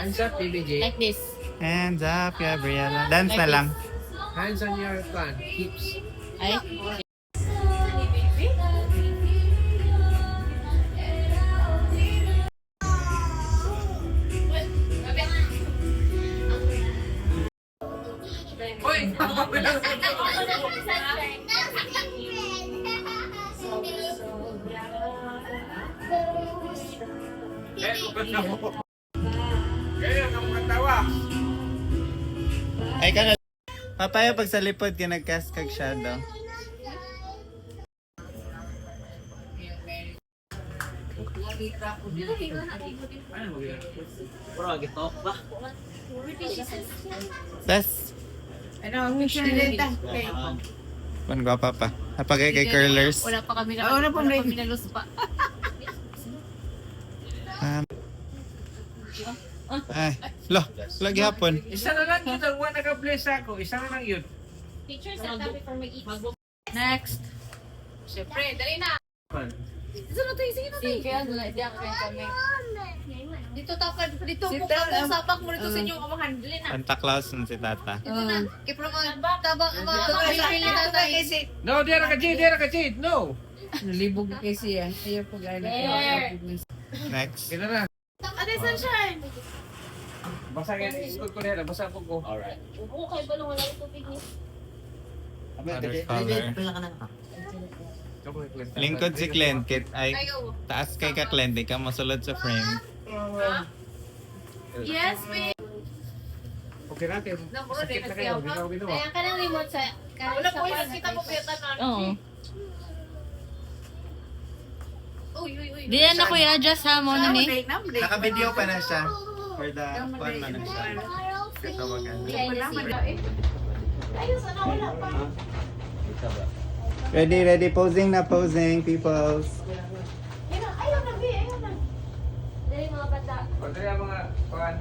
Hands up, PBJ. Like this. Hands up, Gabriela. Dance na lang. Hands on your hips. Ay. Hoy! Kaya ka mga tawa. Ay ka na. Papaya pag sa lipod ka nag-cast kag shadow. Tas, Ano, picture nila. Okay. pan gwapa pa. Napagay kay curlers. Wala pa kami na. Wala pang ready. Nalus pa. Ay, lo, lagi hapon. Isa na lang yun. Ang one naka-bless ako. Isa na lang yun. Pictures at that before mag-eat. Next. Siyempre, dali na. Dito na tayo, sige na tayo. Sige, ano na, hindi ako kayo kami. Dito tapad, dito po ka sapak mo dito sa inyong amahan. Dali na. Santa Claus na si tata. Dito na. Kipro mo, tabang, mga pili na tayo. No, di ka cheat. No. Nalibog na kasi yan. Ayaw po gaya na. Next. Kita na. Ate Sunshine! Basa ka ikot ko nila. Basa ko ko. Alright. Upo kayo ba nung wala yung tubig niya? Other color. Lingkod si Clint. Ay, taas kay ka Clint. Di ka masulod sa frame. Yes, babe! Okay natin. Sakit na kayo. Binaw. Kaya ka ng remote sa... Wala po yung kita mo kaya tanan. Oo. Uy. Di yan na kuya, adjust ha mo na ni. Naka-video pa na siya. For the fun man na siya. Katawagan. Ayun, sana wala pa. Ready, posing na posing, peoples. Ayun na, Bi. Ayun na. Dali mga bata. Pagkaya mga pan.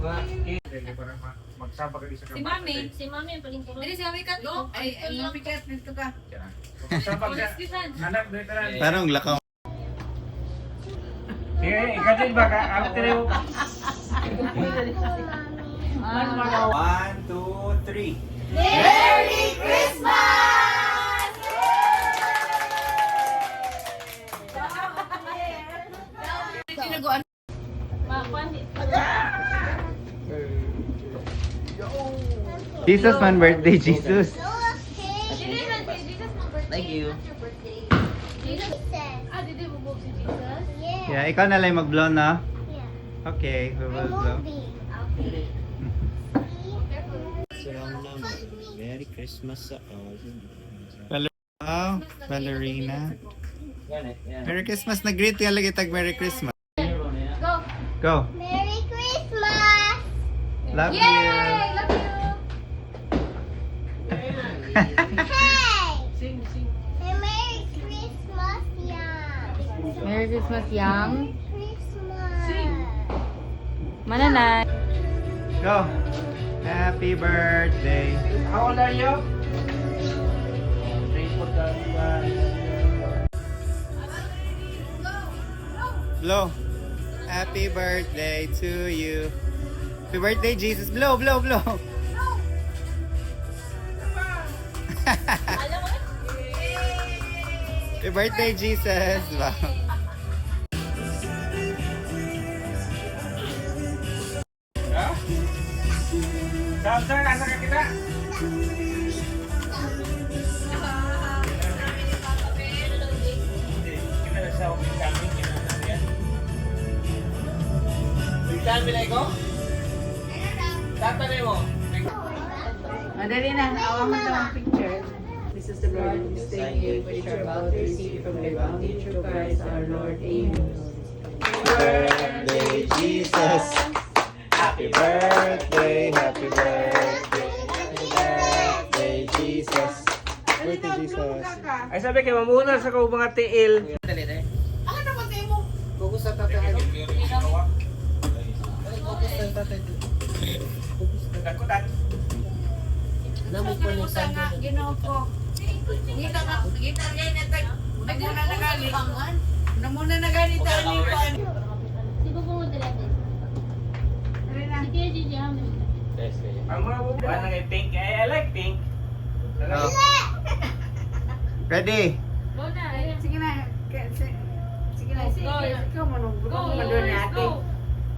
Mga kids. Para magsama ka sa kamay. Si Mami ang paling tulong. Dali si Mami ka. Ay, Mami ka. Dito ka. Magsama ka. Anak, dito na. Parang lakaw. Sige, ikaw din ba? Ano tinayo mo? 1, 2, 3. Merry Christmas! Tinaguan. Jesus man birthday, Jesus. Thank you. Yeah, ikaw na lang mag-blow na. Okay, we will blow. Merry Christmas sa all. Oh, ballerina. Merry Christmas. Nag-greet ka lagi tag Merry Christmas. Go! Go. Merry Christmas! Love Yay! you. Love you! Hey! Sing. Hey, Merry Christmas, Yang! Merry Christmas, Yang. Merry Christmas! Mananay. Go. Happy birthday. How old are you? Blow. Happy birthday to you. Happy birthday, Jesus. Blow. Happy birthday, Jesus. Wow. Saan, nasa ka kita? Kita na sa ulit kami. Bigtaan bilay ko? Tatanay mo. Madali na. Awa mo ito ang picture. This is the Lord who thank you which are about to receive from the bounty through Christ our Lord. Amen. Birthday, Jesus. Happy birthday, happy birthday. Happy birthday, Jesus. Birthday, Jesus. Ay sabi kay mamuna sa kong mga tiil. Ano naman tayo mo? Focus sa tatay. Dakutan. Sa nga, ginawa ko. Kita niya na tag. Nagmuna na galit. Namuna na galit ang lipan. Di ba pumunta natin? Paano kay pink? I like pink. Oh. Ready? Go na. Sige na. Sige na. Ikaw mo nung. Go. Ikaw mo doon ni ate. Go.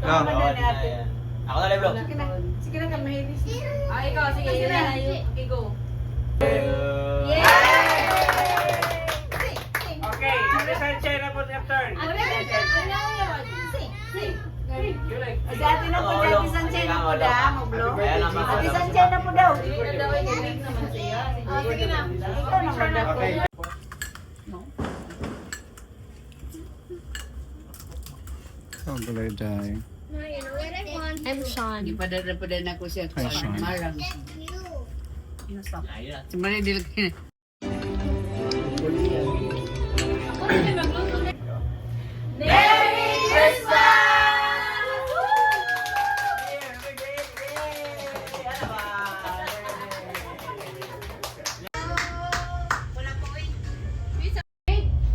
Ikaw mo doon ni ate. Ako na bro. Sige na. Sige na ka mahilis. Ikaw, sige. Yun na. Okay, go. Okay, sunshine na po yung turn. Si ate na po dyan. Ate Sanchez na po daw. Maglo. Ate Sanchez na po daw. Sige na. Ikaw naman daw. Oh, gulay dahil. I'm Sean. Ipadala ko siya. Hi, Sean. Marang. You. Sumali dil ka. Merry Christmas!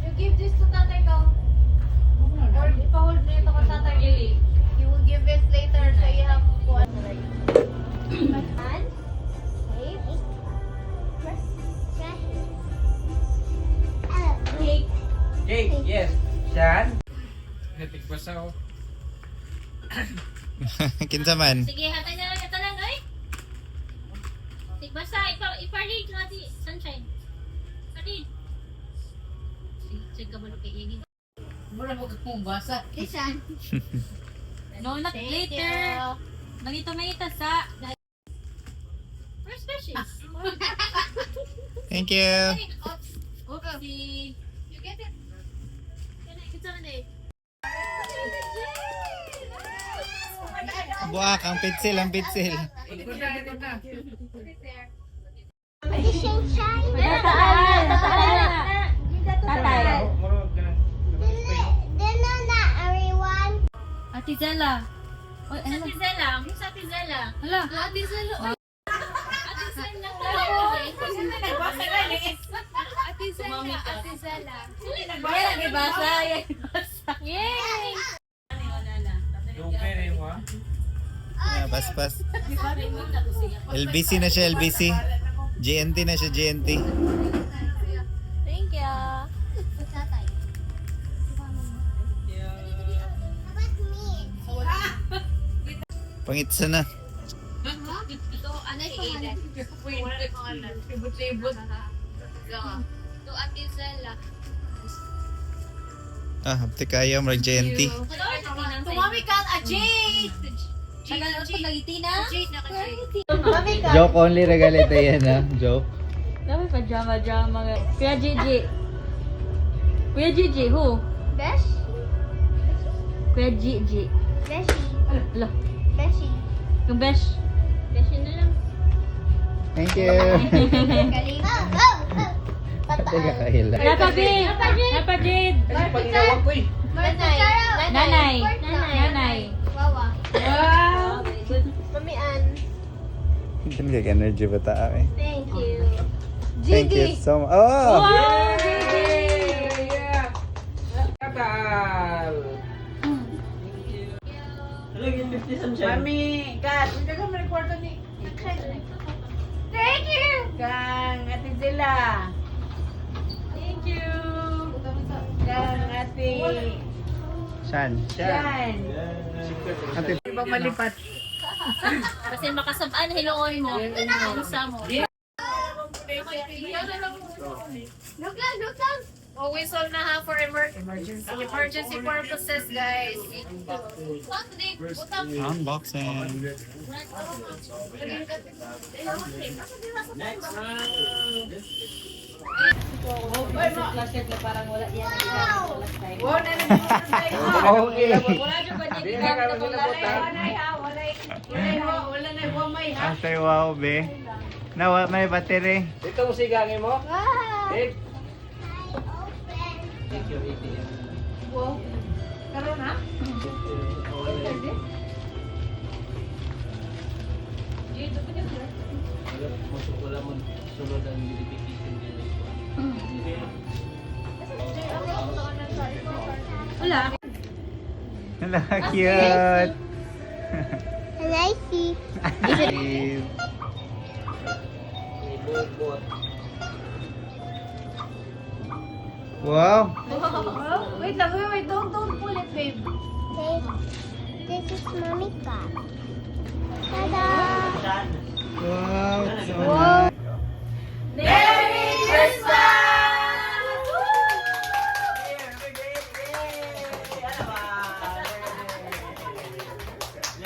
You give this to tatay ko. Or ipa-hold mo ito ko tatay Gili. You will give it later so you have one. Fun? Safe? Cake. Jake, yes. Shan? Natikbasa ako. Kinsa man? Sige, hatay na lang ito lang, ay. Basta, ipa-read natin, Sunshine. Ipa-read. Sige ka ba kay Iggy? Mura mo kung basa. Listen. No, not Thank later. Mangito-mangita sa... First species. Thank you. Oopsie. You get it? Kita na eh. Buak, ang pitsil, ang pitsil. Tataan na. Tatay. Murog ka na. Dinner na, everyone. Ate Zella. Oy, ano? Ate Zella. Miss Ate Zella. Hala. Ate Zella. Ate Zella. Ate Zella. Ate Zella. Kaya nagbasa. Yay! Yung pera yung ha? Paspas. LBC na siya, LBC. GNT na siya, GNT. Thank you. Tatay. How about me? Pangitsa na. Ito, ano i-edit? Libot-libot. To Ate Zella. Ah, hapti kayo, marag GNT. Tumami ka, Ajay! Tagal po nagitina? Ajay, naka-Jay. Joke only regalita yan ha. Joke. Dami pa drama. Kuya Gigi. Kuya Gigi, who? Besh? Kuya Gigi. Beshi. Alo, Beshi. yung besh. Besh na lang. Thank you. Galing. Ate kakahila. Napa Jade! Napa Jade! Pag inawag ko eh. Nanay. Wawa. Wow! Mamian. Hindi ka energy ba taa eh. Thank you. Thank you so much. Oh! Wow, Gigi! Katal! Lagyan 50 sunshine. Mami, Kat, hindi ka ma-reporto ni... Thank you. Kang Ate Zilla. Thank you! Kang Ate... Shan. Yan. Ate. Ibang malipat. Kasi makasabaan, hilungon mo. Isa mo. Look lang. Oh, whistle na ha for emergency purposes, guys. Unboxing. Next round. Wow, nalilimutan tayo. Okay. Hindi na kami ginabutan. Wala na may ha. Ate, wow, be. Nawa, may battery. Ito mo sigangin mo? Wow. Dave? Thank you, ATM. Wow. Karoon ha? Wala mo sunod ang verification din. Wala. Hala, cute. And I see. Cute. Buot. Wow. Wait lang, wait. Don't pull it, babe. Okay. This is mommy car. Ta-da! Wow. So Wow,